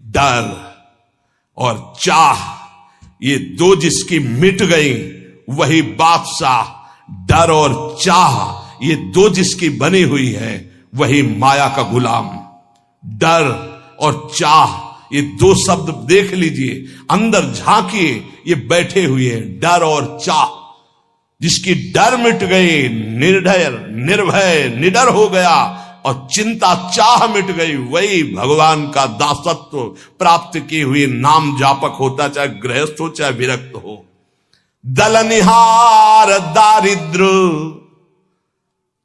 डर और चाह, ये दो जिसकी मिट गई वही बादशाह। डर और चाह, ये दो जिसकी बनी हुई है वही माया का गुलाम। डर और चाह, ये दो शब्द देख लीजिए, अंदर झांकिए, ये बैठे हुए हैं। डर और चाह, जिसकी डर मिट गई, निर्भय निर्भय निडर हो गया, और चिंता चाह मिट गई, वही भगवान का दासत्व प्राप्त की हुई नाम जापक होता, चाहे गृहस्थ हो चाहे विरक्त हो। दलनिहार दारिद्र,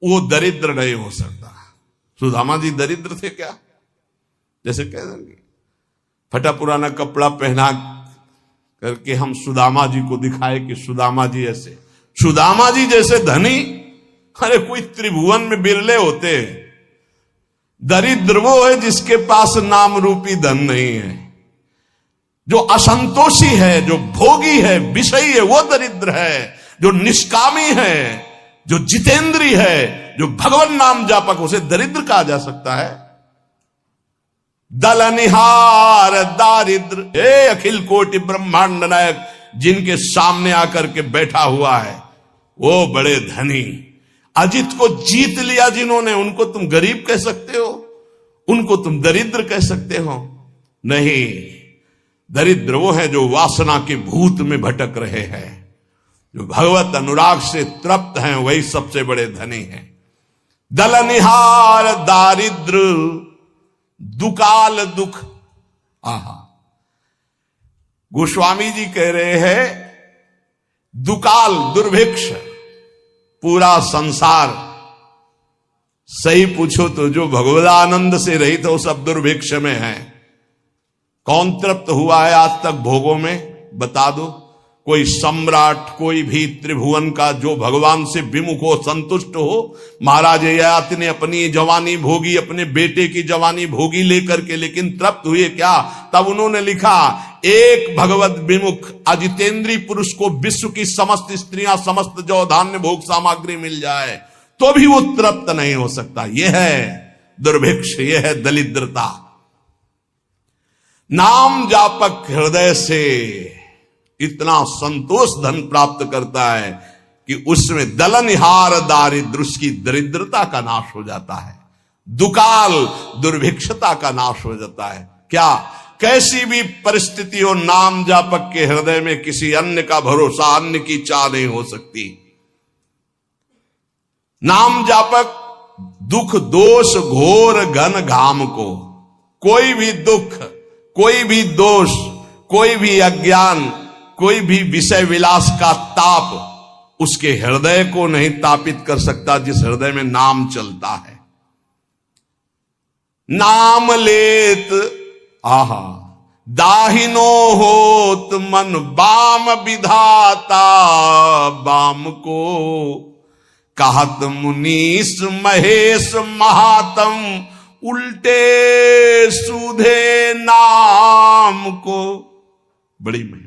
वो दरिद्र नहीं हो सकता। सुदामा जी दरिद्र थे क्या? जैसे कह देंगे फटा पुराना कपड़ा पहना करके हम सुदामा जी को दिखाए कि सुदामा जी ऐसे, सुदामा जी जैसे धनी, अरे कोई त्रिभुवन में बिरले होते हैं। दरिद्र वो है जिसके पास नाम रूपी धन नहीं है, जो असंतोषी है, जो भोगी है, विषयी है, वो दरिद्र है। जो निष्कामी है, जो जितेंद्री है, जो भगवान नाम जापक, उसे दरिद्र कहा जा सकता है। दलनिहार दारिद्र, हे अखिल कोटि ब्रह्मांड नायक, जिनके सामने आकर के बैठा हुआ है वो बड़े धनी। अजित को जीत लिया जिन्होंने, उनको तुम गरीब कह सकते हो? उनको तुम दरिद्र कह सकते हो? नहीं, दरिद्र वो है जो वासना के भूत में भटक रहे हैं, जो भगवत अनुराग से तृप्त हैं, वही सबसे बड़े धनी हैं। दलनिहार दारिद्र दुकाल दुख। आहा, गोस्वामी जी कह रहे हैं दुकाल दुर्भिक्ष, पूरा संसार सही पूछो तो जो भगवदानंद से रहित हो सब दुर्भिक्ष में है। कौन तृप्त हुआ है आज तक भोगों में? बता दो। कोई सम्राट, कोई भी त्रिभुवन का जो भगवान से विमुख हो, संतुष्ट हो। महाराज ययाति ने अपनी जवानी भोगी, अपने बेटे की जवानी भोगी लेकर के, लेकिन तृप्त हुए क्या? तब उन्होंने लिखा, एक भगवत विमुख अजितेंद्री पुरुष को विश्व की समस्त स्त्रियां, समस्त जो धान्य भोग सामग्री मिल जाए तो भी वो तृप्त नहीं हो सकता। यह है दुर्भिक्ष, यह है दरिद्रता। नाम जापक हृदय से इतना संतोष धन प्राप्त करता है कि उसमें दलनिहार दारिद्र, उसकी दरिद्रता का नाश हो जाता है। दुकाल दुर्भिक्षता का नाश हो जाता है। क्या? कैसी भी परिस्थिति हो, नाम जापक के हृदय में किसी अन्य का भरोसा, अन्य की चाह नहीं हो सकती। नाम जापक दुख दोष घोर घन घाम को, कोई भी दुख, कोई भी दोष, कोई भी अज्ञान, कोई भी विषय विलास का ताप उसके हृदय को नहीं तापित कर सकता, जिस हृदय में नाम चलता है। नाम लेत आहा दाहिनो होत मन बाम विधाता, बाम को कहत मुनीस महेश महात्म, उल्टे सूधे नाम को। बड़ी महिमा।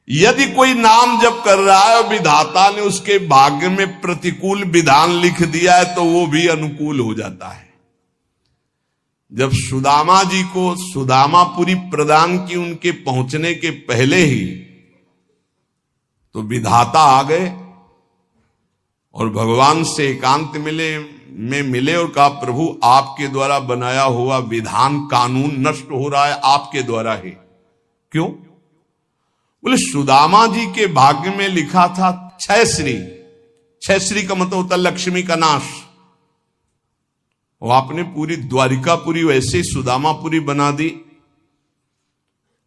यदि कोई नाम जप कर रहा है और विधाता ने उसके भाग्य में प्रतिकूल विधान लिख दिया है तो वो भी अनुकूल हो जाता है। जब सुदामा जी को सुदामापुरी प्रदान की उनके पहुंचने के पहले ही, तो विधाता आ गए और भगवान से एकांत मिले और कहा, प्रभु आपके द्वारा बनाया हुआ विधान कानून नष्ट हो रहा है आपके द्वारा ही। क्यों? बोले सुदामा जी के भाग्य में लिखा था छह श्री। छह श्री का मतलब होता लक्ष्मी का नाश। वो आपने पूरी द्वारिकापुरी वैसे ही सुदामापुरी बना दी।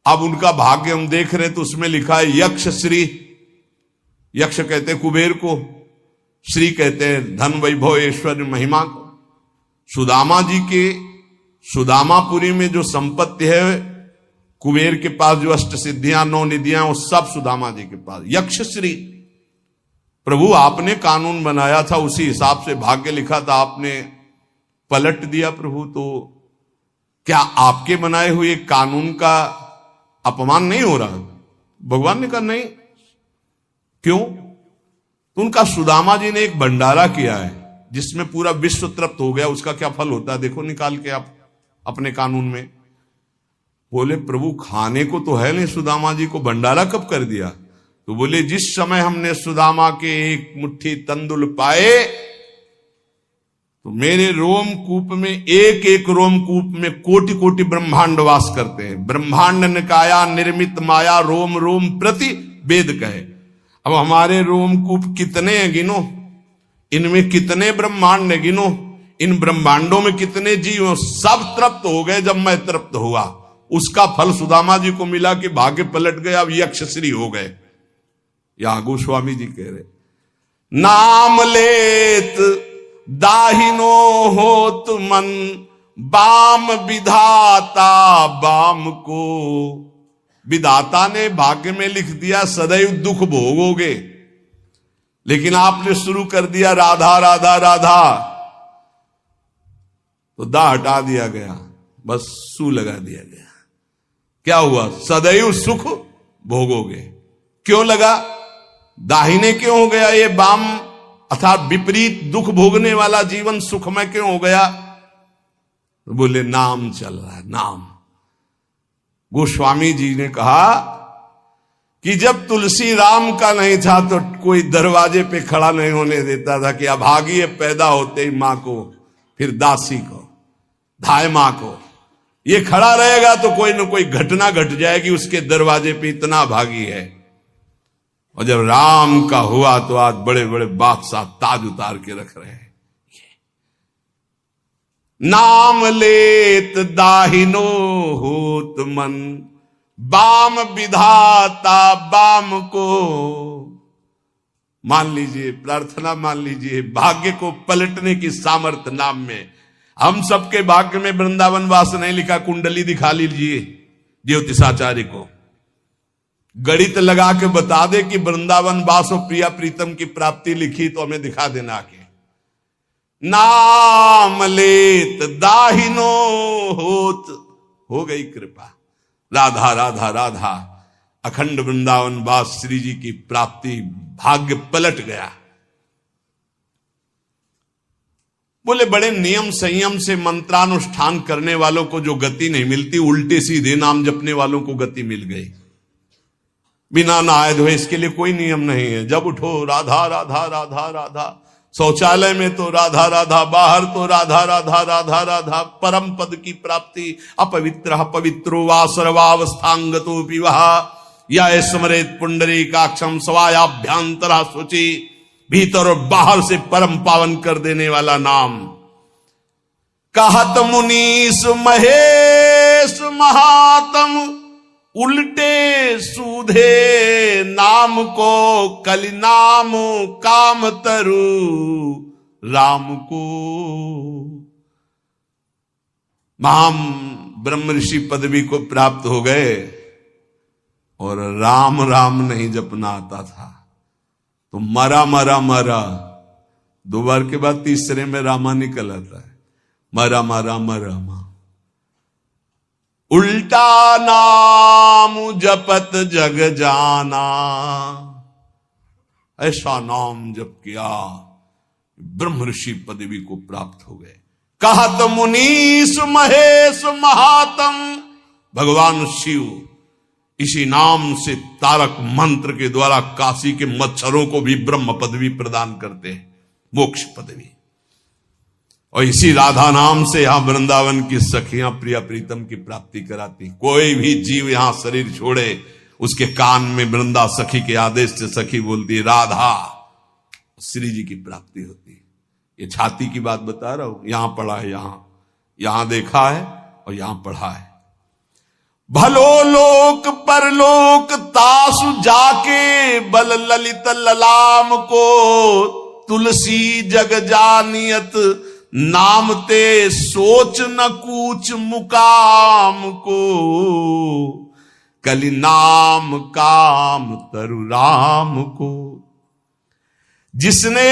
अब उनका भाग्य हम देख रहे हैं तो उसमें लिखा है यक्ष श्री। यक्ष कहते हैं कुबेर को, श्री कहते हैं धन वैभव ऐश्वर्य महिमा को। सुदामा जी के सुदामापुरी में जो संपत्ति है, कुबेर के पास जो अष्ट सिद्धियां, 9 निधियां, वो सब सुदामा जी के पास। यक्ष श्री, प्रभु आपने कानून बनाया था, उसी हिसाब से भाग्य लिखा था, आपने पलट दिया प्रभु, तो क्या आपके बनाए हुए कानून का अपमान नहीं हो रहा? भगवान ने कहा नहीं। क्यों? तो उनका सुदामा जी ने एक भंडारा किया है जिसमें पूरा विश्व तृप्त हो गया। उसका क्या फल होता है देखो निकाल के आप अपने कानून में। बोले प्रभु खाने को तो है नहीं, सुदामा जी को भंडारा कब कर दिया? तो बोले जिस समय हमने सुदामा के एक मुट्ठी तंदुल पाए तो मेरे रोमकूप में, एक एक रोमकूप में कोटि कोटि ब्रह्मांड वास करते हैं। ब्रह्मांड निकाया निर्मित माया रोम रोम प्रति वेद कहे। अब हमारे रोमकूप कितने हैं गिनो, इनमें कितने ब्रह्मांड है गिनो, इन ब्रह्मांडों में कितने जीव, सब तृप्त हो गए। जब मैं तृप्त हुआ उसका फल सुदामा जी को मिला कि भाग्य पलट गए, अब यक्षश्री हो गए। यहां गोस्वामी जी कह रहे नाम लेत दाहिनो होत मन, बाम विधाता बाम को। विधाता ने भाग्य में लिख दिया सदैव दुख भोगोगे, लेकिन आपने शुरू कर दिया राधा राधा राधा, तो दा हटा दिया गया, बस सू लगा दिया गया। क्या हुआ? सदैव सुख भोगोगे। क्यों लगा? दाहिने क्यों हो गया ये बाम, अर्थात विपरीत दुख भोगने वाला जीवन सुखमय क्यों हो गया? तो बोले नाम चल रहा है, नाम। गोस्वामी जी ने कहा कि जब तुलसी राम का नहीं था तो कोई दरवाजे पे खड़ा नहीं होने देता था कि अभागी पैदा होते ही मां को, फिर दासी को, धाय मां को, ये खड़ा रहेगा तो कोई ना कोई घटना घट जाएगी उसके दरवाजे पे, इतना भागी है। और जब राम का हुआ तो आज बड़े बड़े बादशाह ताज उतार के रख रहे हैं। नाम लेत दाहिनो होत मन, बाम विधाता बाम को। मान लीजिए, प्रार्थना मान लीजिए, भाग्य को पलटने की सामर्थ्य नाम में। हम सबके भाग्य में वृंदावन वास नहीं लिखा, कुंडली दिखा लीजिए ज्योतिषाचार्य को, गणित लगा के बता दे कि वृंदावन वास और प्रिया प्रीतम की प्राप्ति लिखी तो हमें दिखा देना आके। नाम लेत दाहिनो होत, हो गई कृपा, राधा राधा राधा, अखंड वृंदावन वास श्री जी की प्राप्ति, भाग्य पलट गया। बोले बड़े नियम संयम से मंत्रानुष्ठान करने वालों को जो गति नहीं मिलती, उल्टे सीधे नाम जपने वालों को गति मिल गई। बिना नहाए धोए इसके लिए कोई नियम नहीं है। जब उठो राधा राधा राधा राधा, शौचालय में तो राधा राधा, बाहर तो राधा राधा राधा राधा, परम पद की प्राप्ति। अपवित्र पवित्रो वा सर्वावस्थांगतो विवाह, या स्मरेत पुंडरीकाक्षम स्वायाभ्यांतरा शुचि। भीतर और बाहर से परम पावन कर देने वाला नाम। कहत मुनीस महेश महात्म, उल्टे सूधे नाम को, कलि नाम काम तरु राम को। महाम ब्रह्म ऋषि पदवी को प्राप्त हो गए और राम राम नहीं जपना आता था तो मरा मरा मरा, दो बार के बाद तीसरे में रामा निकल आता है, मरा मरा मरा मा। उल्टा नाम जपत जग जाना, ऐसा नाम जप किया ब्रह्म ऋषि पदवी को प्राप्त हो गए। कहत मुनीस महेश महात्म, भगवान शिव इसी नाम से तारक मंत्र के द्वारा काशी के मच्छरों को भी ब्रह्म पदवी प्रदान करते हैं, मोक्ष पदवी। और इसी राधा नाम से यहां वृंदावन की सखियां प्रिया प्रीतम की प्राप्ति कराती। कोई भी जीव यहां शरीर छोड़े, उसके कान में वृंदा सखी के आदेश से सखी बोलती राधा, श्री जी की प्राप्ति होती है। ये छाती की बात बता रहा हूं, यहां पढ़ा है, यहां देखा है और यहां पढ़ा है। भलो लोक परलोक तासु जाके, बल ललित ललाम को, तुलसी जग जानियत नाम ते, सोच न कूच मुकाम को, कलि नाम काम तरु राम को। जिसने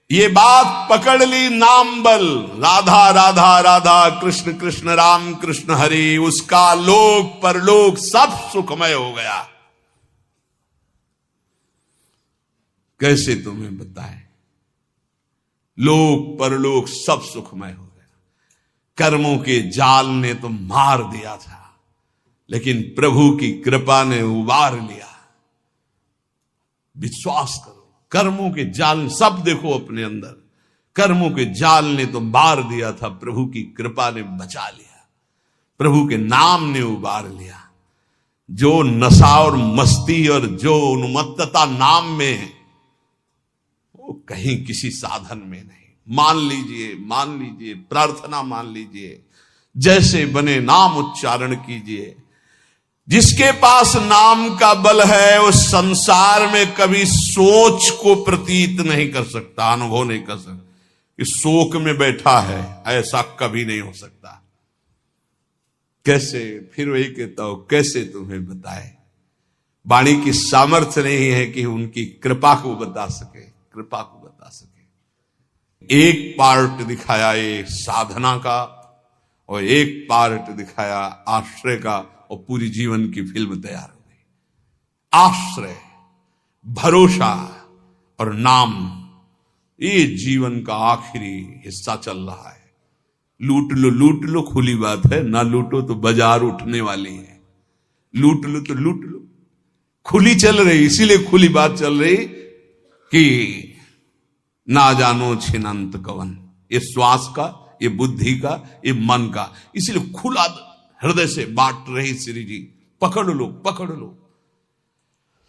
ये बात पकड़ ली, नाम बल, राधा राधा राधा, कृष्ण कृष्ण राम कृष्ण हरि, उसका लोक परलोक सब सुखमय हो गया। कैसे तुम्हें बताएं, लोक परलोक सब सुखमय हो गया। कर्मों के जाल ने तो मार दिया था, लेकिन प्रभु की कृपा ने उबार लिया। विश्वास करो, कर्मों के जाल सब देखो अपने अंदर, कर्मों के जाल ने तो मार दिया था, प्रभु की कृपा ने बचा लिया, प्रभु के नाम ने उबार लिया। जो नशा और मस्ती और जो उन्मत्तता नाम में है, वो कहीं किसी साधन में नहीं। मान लीजिए, प्रार्थना मान लीजिए, जैसे बने नाम उच्चारण कीजिए। जिसके पास नाम का बल है वो संसार में कभी सोच को प्रतीत नहीं कर सकता, अनुभव नहीं कर सकता कि शोक में बैठा है, ऐसा कभी नहीं हो सकता। कैसे, फिर वही कहता हूं, कैसे तुम्हें बताए। वाणी की सामर्थ्य नहीं है कि उनकी कृपा को बता सके, कृपा को बता सके। एक पार्ट दिखाया ये साधना का और एक पार्ट दिखाया आश्रय का, और पूरी जीवन की फिल्म तैयार हो गई। आश्रय, भरोसा और नाम, ये जीवन का आखिरी हिस्सा चल रहा है। लूट लो खुली बात है, ना लूटो तो बाजार उठने वाली है। लूट लो खुली चल रही, इसीलिए खुली बात चल रही कि ना जानो छिनंत कवन, ये श्वास का, ये बुद्धि का, ये मन का, इसलिए खुला हृदय से बांट रही श्री जी। पकड़ लो।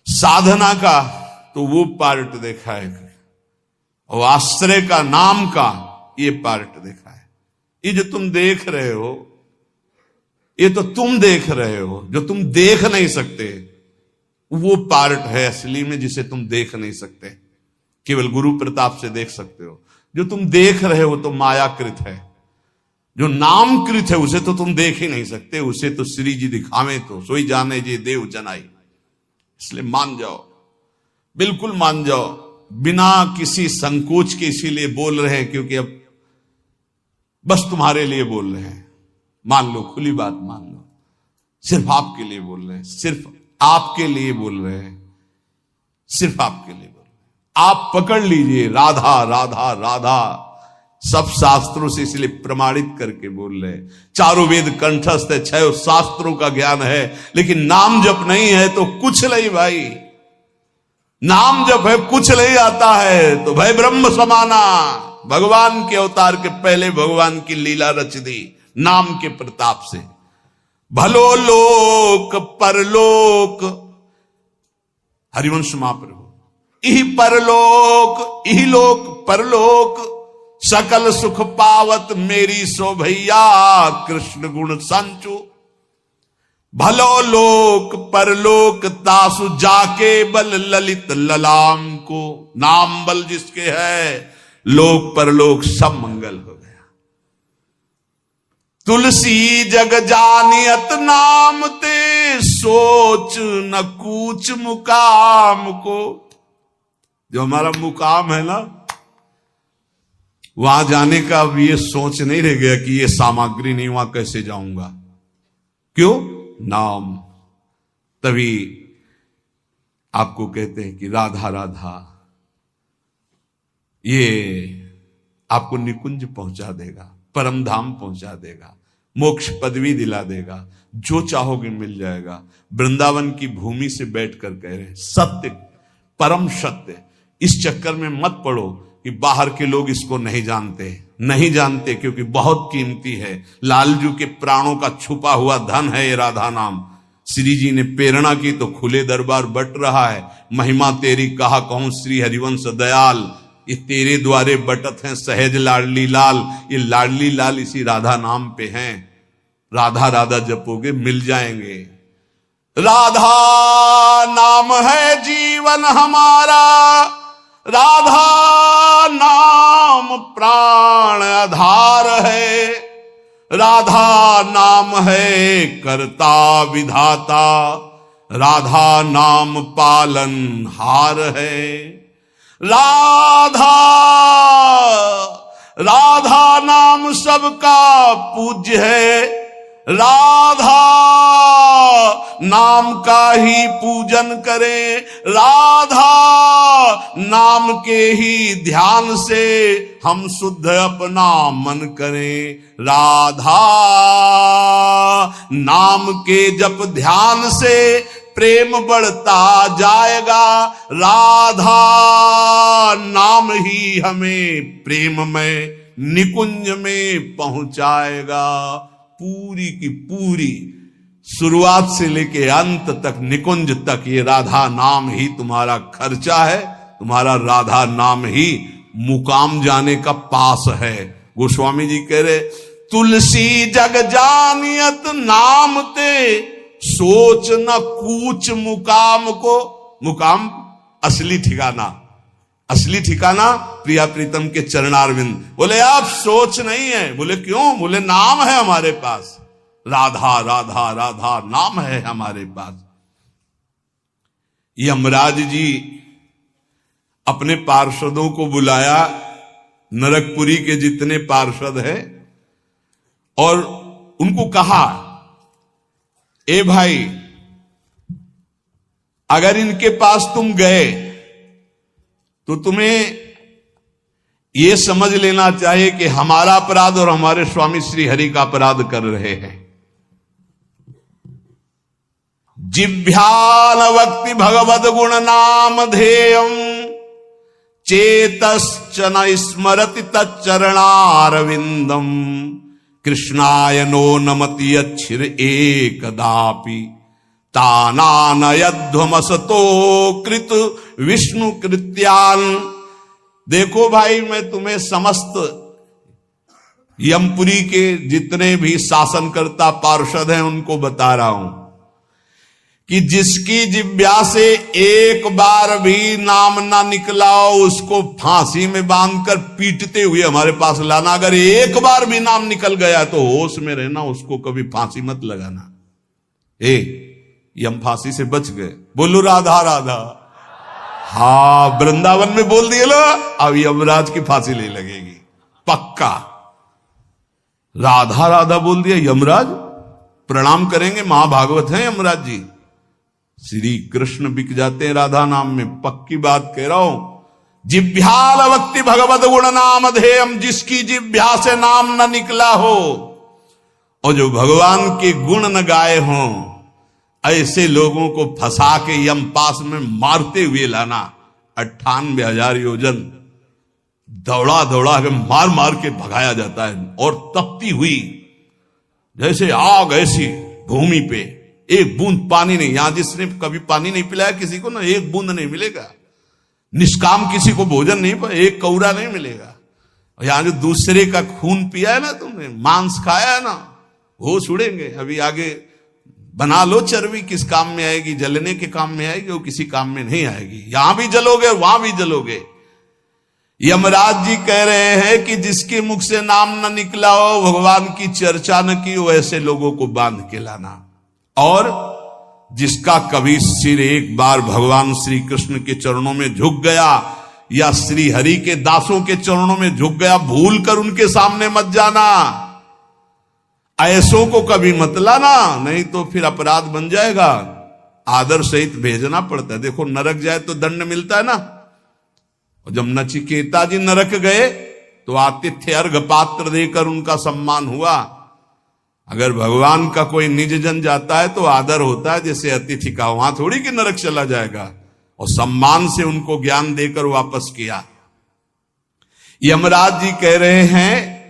साधना का तो वो पार्ट देखा है, और आश्रय का, नाम का ये पार्ट देखा है। ये जो तुम देख रहे हो, ये तो तुम देख रहे हो, जो तुम देख नहीं सकते वो पार्ट है असली में, जिसे तुम देख नहीं सकते, केवल गुरु प्रताप से देख सकते हो। जो तुम देख रहे हो तो मायाकृत है, जो नामकृत है उसे तो तुम देख ही नहीं सकते, उसे तो श्री जी दिखावे तो सोई जाने जे देव जनाई। इसलिए मान जाओ, बिल्कुल मान जाओ, बिना किसी संकोच के। इसीलिए बोल रहे हैं क्योंकि अब बस तुम्हारे लिए बोल रहे हैं। मान लो, खुली बात मान लो, सिर्फ आपके लिए बोल रहे हैं, सिर्फ आपके लिए बोल रहे हैं, सिर्फ आपके लिए बोल रहे हैं। आप पकड़ लीजिए, राधा राधा राधा, सब शास्त्रों से इसलिए प्रमाणित करके बोल रहे हैं। चारों वेद कंठस्थ है, 6 शास्त्रों का ज्ञान है, लेकिन नाम जप नहीं है तो कुछ नहीं भाई। नाम जप है, कुछ नहीं आता है तो भाई ब्रह्म समाना। भगवान के अवतार के पहले भगवान की लीला रच दी नाम के प्रताप से। भलो लोक परलोक, हरिवंश महाप्रभु, इही परलोक, इही लोक परलोक, सकल सुख पावत मेरी सो भैया, कृष्ण गुण संचु। भलो लोक परलोक तासु जाके बल ललित ललाम को। नाम बल जिसके है, लोक परलोक सब मंगल हो गया। तुलसी जग जानियत नाम ते, सोच न कूच मुकाम को। जो हमारा मुकाम है ना, वहां जाने का अब ये सोच नहीं रह गया कि ये सामग्री नहीं, वहां कैसे जाऊंगा। क्यों? नाम। तभी आपको कहते हैं कि राधा राधा, ये आपको निकुंज पहुंचा देगा, परम धाम पहुंचा देगा, मोक्ष पदवी दिला देगा, जो चाहोगे मिल जाएगा। वृंदावन की भूमि से बैठकर कह रहे हैं, सत्य, परम सत्य। इस चक्कर में मत पड़ो कि बाहर के लोग इसको नहीं जानते, क्योंकि बहुत कीमती है। लालजू के प्राणों का छुपा हुआ धन है ये राधा नाम। श्री जी ने प्रेरणा की तो खुले दरबार बट रहा है। महिमा तेरी कहा कहूं श्री हरिवंश दयाल, ये तेरे द्वारे बटत हैं सहज लाडली लाल। ये लाडली लाल इसी राधा नाम पे हैं। राधा राधा जपोगे मिल जाएंगे। राधा नाम है जीवन हमारा, राधा नाम प्राण आधार है, राधा नाम है कर्ता विधाता, राधा नाम पालन हार है। राधा राधा नाम सबका पूज्य है, राधा नाम का ही पूजन करें, राधा नाम के ही ध्यान से हम शुद्ध अपना मन करें। राधा नाम के जप ध्यान से प्रेम बढ़ता जाएगा। राधा नाम ही हमें प्रेम में निकुंज में पहुंचाएगा। पूरी की पूरी शुरुआत से लेके अंत तक, निकुंज तक, ये राधा नाम ही तुम्हारा खर्चा है, तुम्हारा राधा नाम ही मुकाम जाने का पास है। गोस्वामी जी कह रहे, तुलसी जग जानियत नाम ते सोच न कूच मुकाम को। मुकाम असली ठिकाना, असली ठिकाना प्रिया प्रीतम के चरणारविंद। बोले आप सोच नहीं है। बोले क्यों? बोले नाम है हमारे पास, राधा राधा राधा नाम है हमारे पास। यमराज जी अपने पार्षदों को बुलाया, नरकपुरी के जितने पार्षद हैं, और उनको कहा, ए भाई, अगर इनके पास तुम गए तो तुम्हें यह समझ लेना चाहिए कि हमारा अपराध और हमारे स्वामी श्री हरि का अपराध कर रहे हैं। जिभ्यान वक्ति भगवद गुण नाम ध्येयम चेतश्च न स्मरति तच्चरणारविंदम कृष्णाय नो नमति अच्छिर एकदापि तानानयध्वमसतो कृत विष्णु कृत्यान। देखो भाई, मैं तुम्हें समस्त यमपुरी के जितने भी शासनकर्ता पार्षद हैं उनको बता रहा हूं कि जिसकी जिब्या से एक बार भी नाम ना निकला हो उसको फांसी में बांधकर पीटते हुए हमारे पास लाना। अगर एक बार भी नाम निकल गया तो होश में रहना, उसको कभी फांसी मत लगाना। यम फांसी से बच गए। बोलो राधा राधा। हाँ, वृंदावन में बोल दिए लो, अब यमराज की फांसी नहीं लगेगी पक्का। राधा राधा बोल दिया, यमराज प्रणाम करेंगे। महाभागवत है यमराज जी, श्री कृष्ण बिक जाते हैं राधा नाम में, पक्की बात कह रहा हूं। जिभ्याल वक्ति भगवत गुण नाम ध्येयम, जिसकी जिभ्या से नाम न निकला हो और जो भगवान के गुण न गाए हों, ऐसे लोगों को फंसा के यम पास में मारते हुए लाना। 98,000 योजन दौड़ा दौड़ा के मार मार के भगाया जाता है, और तपती हुई जैसे आग ऐसी भूमि पे, एक बूंद पानी नहीं। यहां जिसने कभी पानी नहीं पिलाया किसी को ना, एक बूंद नहीं मिलेगा। निष्काम किसी को भोजन नहीं पाया, एक कौरा नहीं मिलेगा। यहां जो दूसरे का खून पिया है ना तुमने, मांस खाया है ना, वो छुड़ेंगे। अभी आगे बना लो चर्बी, किस काम में आएगी? जलने के काम में आएगी, वो किसी काम में नहीं आएगी। यहां भी जलोगे, वहां भी जलोगे। यमराज जी कह रहे हैं कि जिसके मुख से नाम न निकला हो, भगवान की चर्चा न की हो, ऐसे लोगों को बांध के लाना। और जिसका कभी सिर एक बार भगवान श्री कृष्ण के चरणों में झुक गया या श्री हरि के दासों के चरणों में झुक गया, भूल कर उनके सामने मत जाना। ऐसों को कभी मत लाना, नहीं तो फिर अपराध बन जाएगा। आदर सहित भेजना पड़ता है। देखो, नरक जाए तो दंड मिलता है ना। और जब नचिकेता जी नरक गए तो आतिथ्य अर्घ पात्र देकर उनका सम्मान हुआ। अगर भगवान का कोई निज जन जाता है तो आदर होता है जैसे अतिथि का। वहां थोड़ी कि नरक चला जाएगा। और सम्मान से उनको ज्ञान देकर वापस किया। यमराज जी कह रहे हैं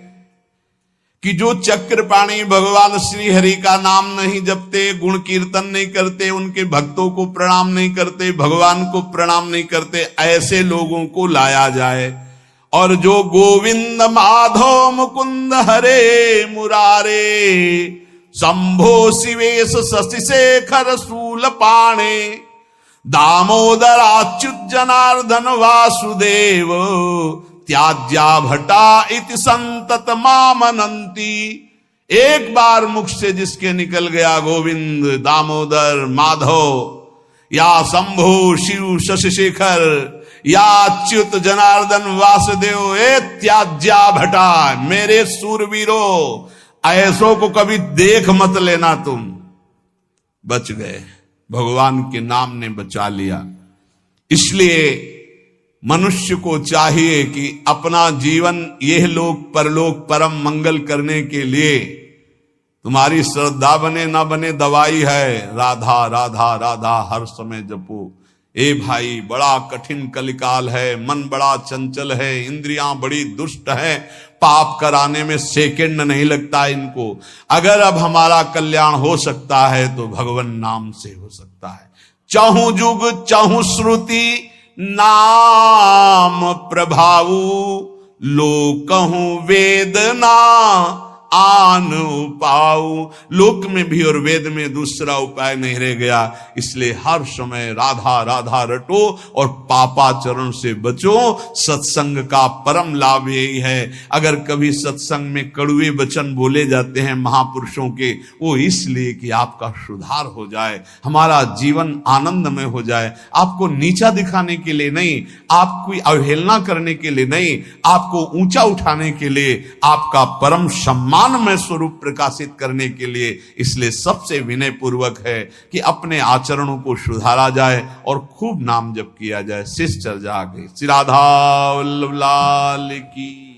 कि जो चक्रपाणी भगवान श्री हरि का नाम नहीं जपते, गुण कीर्तन नहीं करते, उनके भक्तों को प्रणाम नहीं करते, भगवान को प्रणाम नहीं करते, ऐसे लोगों को लाया जाए। और जो गोविंद माधव मुकुंद हरे मुरारे शंभो शिवेश शशि शेखर शूल पाणे दामोदर अच्युत जनार्दन वासुदेव त्याज्या भटा इति संतत मामनंती। एक बार मुख से जिसके निकल गया गोविंद, दामोदर, माधव या शंभु शिव शशि शेखर या अच्युत जनार्दन वासुदेव, ए त्याज्या भटा, मेरे सूरवीरों, ऐसों को कभी देख मत लेना। तुम बच गए, भगवान के नाम ने बचा लिया। इसलिए मनुष्य को चाहिए कि अपना जीवन यह लोक परलोक परम मंगल करने के लिए तुम्हारी श्रद्धा बने ना बने दवाई है, राधा राधा राधा हर समय जपो। ए भाई, बड़ा कठिन कलिकाल है, मन बड़ा चंचल है, इंद्रियां बड़ी दुष्ट है, पाप कराने में सेकंड नहीं लगता इनको। अगर अब हमारा कल्याण हो सकता है तो भगवान नाम से हो सकता है। चाहू जुग चाहू श्रुति नाम प्रभाऊ, लोकहूं वेदना आन उपाऊ। लोक में भी और वेद में दूसरा उपाय नहीं रह गया, इसलिए हर समय राधा राधा रटो और पापाचरण से बचो। सत्संग का परम लाभ यही है। अगर कभी सत्संग में कड़वे वचन बोले जाते हैं महापुरुषों के, वो इसलिए कि आपका सुधार हो जाए, हमारा जीवन आनंदमय हो जाए। आपको नीचा दिखाने के लिए नहीं, आपकी अवहेलना करने के लिए नहीं, आपको ऊंचा उठाने के लिए, आपका परम सम्मान में स्वरूप प्रकाशित करने के लिए। इसलिए सबसे विनय पूर्वक है कि अपने आचरणों को सुधारा जाए और खूब नाम जप किया जाए। शिष्ट चर्चा आगे। श्री राधा वल्लभ लाल की।